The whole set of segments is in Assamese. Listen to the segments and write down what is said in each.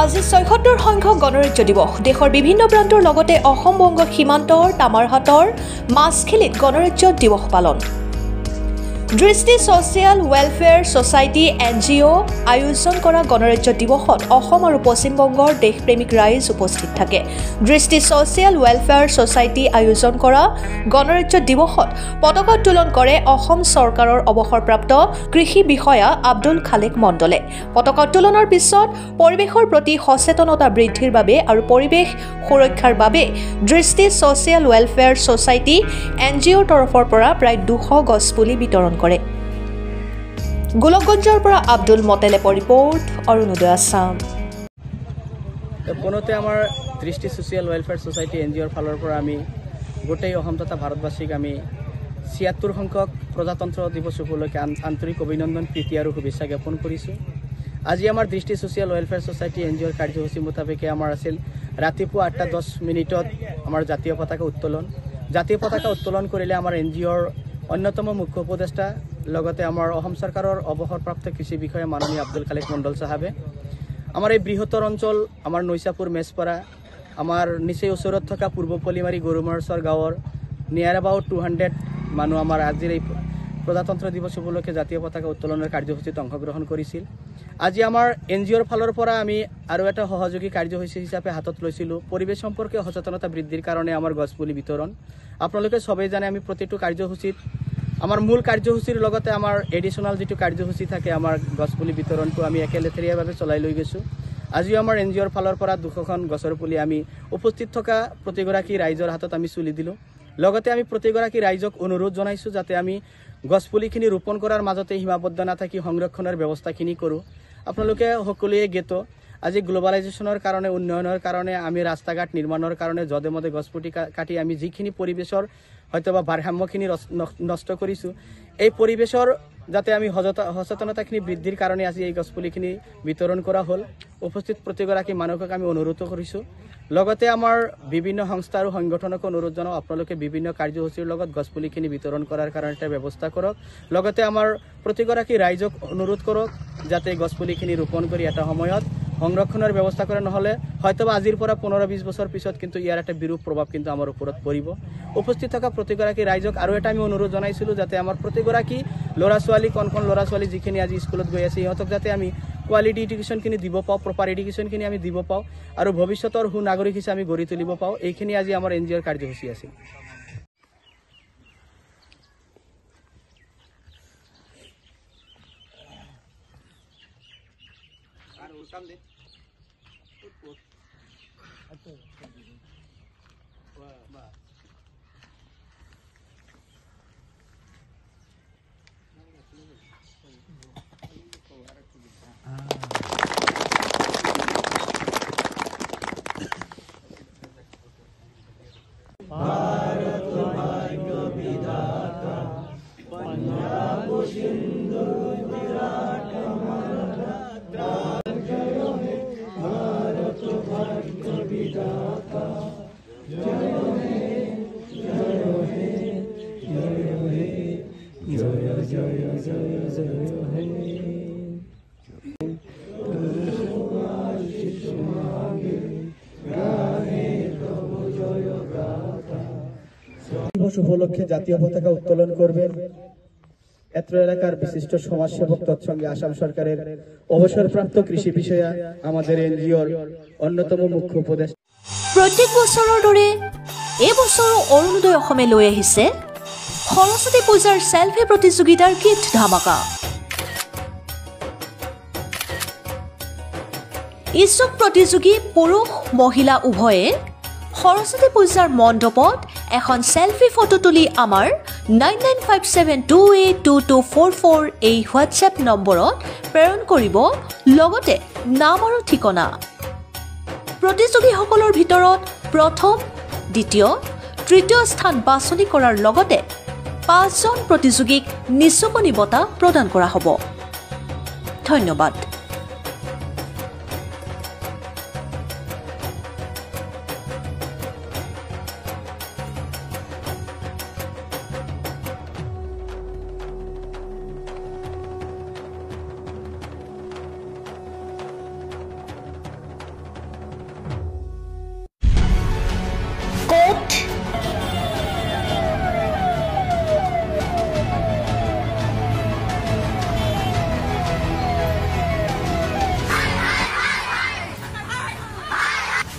আজি ৭৬ সংখ্যক গণৰাজ্য দিৱস দেশৰ বিভিন্ন প্ৰান্তৰ লগতে অসম বংগ সীমান্তৰ তামাৰহাটৰ মাছখিলিত গণৰাজ্য দিৱস পালন দৃষ্টি ছ'চিয়েল ৱেলফেয়াৰ ছ'চাইটি NGO আয়োজন কৰা গণৰাজ্য দিৱসত অসম আৰু পশ্চিম বংগৰ দেশপ্ৰেমিক ৰাইজ উপস্থিত থাকে দৃষ্টি ছ'চিয়েল ৱেলফেয়াৰ ছ'চাইটি আয়োজন কৰা গণৰাজ্য দিৱসত পতাকা উত্তোলন কৰে অসম চৰকাৰৰ অৱসৰপ্ৰাপ্ত কৃষি বিষয়া আব্দুল খালেক মণ্ডলে পতাকা উত্তোলনৰ পিছত পৰিৱেশৰ প্ৰতি সচেতনতা বৃদ্ধিৰ বাবে আৰু পৰিৱেশ সুৰক্ষাৰ বাবে দৃষ্টি ছ'চিয়েল ৱেলফেয়াৰ ছ'চাইটি NGOৰ তৰফৰ পৰা প্ৰায় 200 গছপুলি বিতৰণ কৰে গোলকগঞ্জৰ পৰা আব্দুল মতেলে ৰিপৰ্ট অৰুণোদয় আসাম কোনোতে আমাৰ দৃষ্টি ছ'চিয়েল ৱেলফেয়াৰ ছ'চাইটি NGOৰ ফালৰ পৰা আমি গোটেই অসম তথা ভাৰতবাসীক আমি ৭৬ সংখ্যক প্ৰজাতন্ত্ৰ দিৱস উপলক্ষে আন্তৰিক অভিনন্দন প্ৰীতি আৰু শুভেচ্ছা জ্ঞাপন কৰিছোঁ আজি আমাৰ দৃষ্টি ছ'চিয়েল ৱেলফেয়াৰ ছ'চাইটি NGOৰ কাৰ্যসূচী মুতাবিকে আমাৰ আছিল ৰাতিপুৱা 8:10 আমাৰ জাতীয় পতাকা উত্তোলন কৰিলে আমাৰ NGOৰ অন্যতম মুখ্য উপদেষ্টা লগতে আমাৰ অসম চৰকাৰৰ অৱসৰপ্ৰাপ্ত কৃষি বিষয়া মাননীয় আব্দুল খালেক মণ্ডল সাহেবে আমাৰ এই বৃহত্তৰ অঞ্চল আমাৰ নৈচাপুৰ মেছপাৰা আমাৰ নিচেই ওচৰত থকা পূৰ্ব পলিমাৰী গৰুমাৰচৰ গাঁৱৰ নিয়াৰ এবাউট 200 মানুহ আমাৰ আজিৰ এই প্ৰজাতন্ত্ৰ দিৱস উপলক্ষে জাতীয় পতাকা উত্তোলনৰ কাৰ্যসূচীত অংশগ্ৰহণ কৰিছিল আজি আমাৰ NGOৰ ফালৰ পৰা আমি আৰু এটা সহযোগী কাৰ্যসূচী হিচাপে হাতত লৈছিলোঁ পৰিৱেশ সম্পৰ্কীয় সচেতনতা বৃদ্ধিৰ কাৰণে আমাৰ গছপুলি বিতৰণ আপোনালোকে সবেই জানে আমি প্ৰতিটো কাৰ্যসূচীত আমাৰ মূল কাৰ্যসূচীৰ লগতে আমাৰ এডিশনাল যেটো কাৰ্যসূচী থাকে আমাৰ গছপুলি বিতৰণটো আমি একেলেথেৰিয়াভাৱে চলাই লৈ গৈছোঁ আজিও আমাৰ NGOৰ ফালৰ পৰা 200খন গছৰ পুলি আমি উপস্থিত থকা প্ৰতিগৰাকী ৰাইজৰ হাতত আমি চুলি দিলোঁ লগতে আমি প্ৰতিগৰাকী ৰাইজক অনুৰোধ জনাইছোঁ যাতে আমি গছপুলিখিনি ৰোপণ কৰাৰ মাজতে সীমাবদ্ধ নাথাকি সংৰক্ষণৰ ব্যৱস্থাখিনি কৰোঁ আপোনালোকে সকলোৱে জ্ঞাত আজি গ্লোবালাইজেশ্যনৰ কাৰণে উন্নয়নৰ কাৰণে আমি ৰাস্তা ঘাট নিৰ্মাণৰ কাৰণে যধে মধে গছপুলি কাটি আমি যিখিনি পৰিৱেশৰ হয়তোবা ভাৰসাম্যখিনি নষ্ট কৰিছোঁ এই পৰিৱেশৰ যাতে আমি সচেতনতাখিনি বৃদ্ধিৰ কাৰণে আজি এই গছপুলিখিনি বিতৰণ কৰা হ'ল উপস্থিত প্ৰতিগৰাকী মানুহক আমি অনুৰোধ কৰিছোঁ লগতে আমাৰ বিভিন্ন সংস্থা আৰু সংগঠনক অনুৰোধ জনাওঁ আপোনালোকে বিভিন্ন কাৰ্যসূচীৰ লগত গছপুলিখিনি বিতৰণ কৰাৰ কাৰণে এটা ব্যৱস্থা কৰক লগতে আমাৰ প্ৰতিগৰাকী ৰাইজক অনুৰোধ কৰক যাতে গছপুলিখিনি ৰোপণ কৰি এটা সময়ত সংৰক্ষণৰ ব্যৱস্থা কৰে নহলে হয়তোবা আজিৰ পৰা 15-20 বছৰ পিছত কিন্তু ইয়াৰ এটা বিৰূপ প্ৰভাৱ কিন্তু আমাৰ ওপৰত পৰিব উপস্থিত থকা প্ৰতিগৰাকী ৰাইজক আৰু এটা আমি অনুৰোধ জনাইছিলোঁ যাতে আমাৰ প্ৰতিগৰাকী ল'ৰা ছোৱালী কোন ল'ৰা ছোৱালী যিখিনি আজি স্কুলত গৈ আছে ইহঁতক যাতে আমি কোৱালিটি এডুকেশ্যনখিনি দিব পাওঁ প্ৰপাৰ এডুকেশ্যনখিনি আমি দিব পাওঁ আৰু ভৱিষ্যতৰ সুনাগৰিক হিচাপে আমি গঢ়ি তুলিব পাওঁ এইখিনি আজি আমাৰ NGOৰ কাৰ্যসূচী আছিল উপলক্ষে জাতীয় পতাকা উত্তোলন করবেন এত্র এলাকার বিশিষ্ট সমাজসেবক তৎসঙ্গে আসাম সরকারের অবসরপ্রাপ্ত কৃষি বিষয়া আমাদের NGOর অন্যতম মুখ্য উপদেষ্টা প্ৰত্যেক বছৰৰ দৰে এই বছৰো অৰুণোদয় অসমে লৈ আহিছে সৰস্বতী পূজাৰ সেলফি প্ৰতিযোগিতাৰ গীত ধামাকা ইচ্ছুক প্ৰতিযোগী পুৰুষ মহিলা উভয়ে সৰস্বতী পূজাৰ মণ্ডপত এখন সেলফি ফটো তুলি আমাৰ 9957282244 এই হোৱাটছএপ নম্বৰত প্ৰেৰণ কৰিব লগতে নাম আৰু ঠিকনা প্ৰতিযোগীসকলৰ ভিতৰত প্ৰথম দ্বিতীয় তৃতীয় স্থান বাছনি কৰাৰ লগতে 5 জন প্ৰতিযোগীক নিশ্চকনি বঁটা প্ৰদান কৰা হ'ব ধন্যবাদ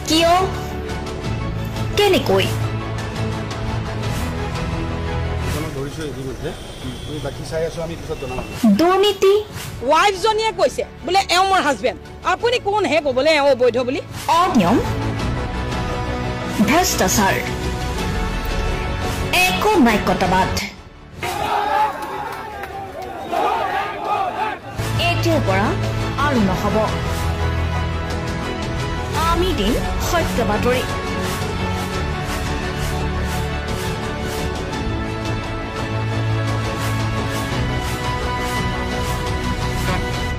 কিয় কেনেকৈ দুৰ্নীতি ৱাইফজনীয়ে কৈছে বোলে এওঁ মোৰ হাজবেণ্ড আপুনি কোন হে ক'বলৈ এওঁ অবৈধ বুলি অনিয়ম ভ্ৰষ্টাচাৰ একো নায়কতাবাদ এতিয়াৰ পৰা আৰু নহ'ব আমি দিম সত্য বাতৰি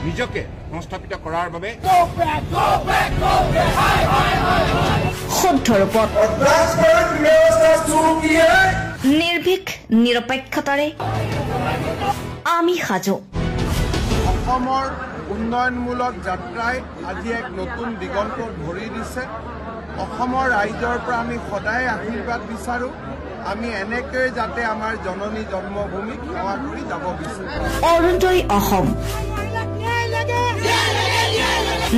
নিজকে সংস্থাপিত কৰাৰ বাবে শুদ্ধ ৰূপত নিৰ্ভীক নিৰপেক্ষতাৰে আমি সাজু অসমৰ উন্নয়নমূলক যাত্ৰাই আজি এক নতুন দিগন্ত ভৰি দিছে অসমৰ ৰাইজৰ পৰা আমি সদায় আশীৰ্বাদ বিচাৰো আমি এনেকৈ যাতে আমাৰ জননী জন্মভূমিক সেৱা কৰি যাব বিচাৰো অৰুণোদয় অসম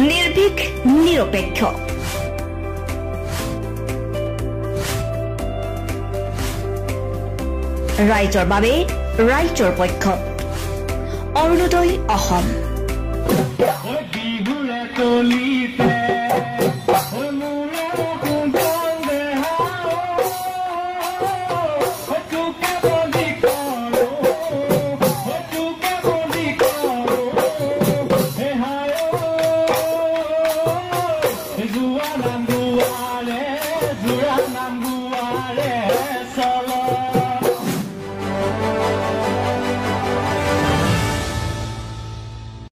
নিৰ্ভীক নিৰপেক্ষ ৰাইজৰ বাবে ৰাইজৰ পক্ষত অৰুণোদয় অসম